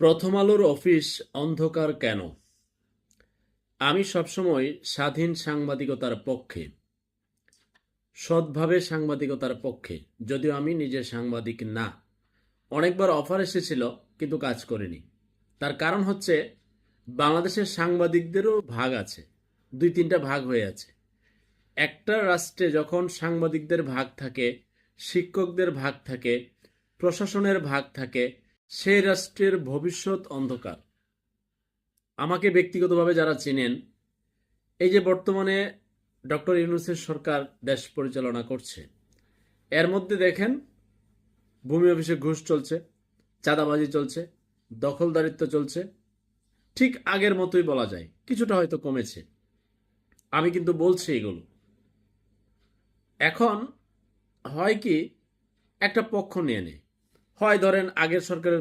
প্রথম আলোর অফিস অন্ধকার কেন? আমি সবসময় স্বাধীন সাংবাদিকতার পক্ষে, সৎভাবে সাংবাদিকতার পক্ষে, যদিও আমি নিজে সাংবাদিক না। অনেকবার অফার এসেছিল কিন্তু কাজ করিনি। তার কারণ হচ্ছে বাংলাদেশের সাংবাদিকদেরও ভাগ আছে, 2-3টা ভাগ হয়ে আছে। একটা রাষ্ট্রে যখন সাংবাদিকদের ভাগ থাকে, শিক্ষকদের ভাগ থাকে, প্রশাসনের ভাগ থাকে, সেই রাষ্ট্রের ভবিষ্যৎ অন্ধকার। আমাকে ব্যক্তিগতভাবে যারা চেনেন, এই যে বর্তমানে ডক্টর ইউনূসের সরকার দেশ পরিচালনা করছে, এর মধ্যে দেখেন ভূমি অফিসে ঘুষ চলছে, চাঁদাবাজি চলছে, দখলদারিত্ব চলছে। ঠিক আগের মতোই বলা যায়, কিছুটা হয়তো কমেছে। আমি কিন্তু বলছি এগুলো। এখন হয় কি, একটা পক্ষ নিয়ে নেয়। হয় ধরেন আগের সরকারের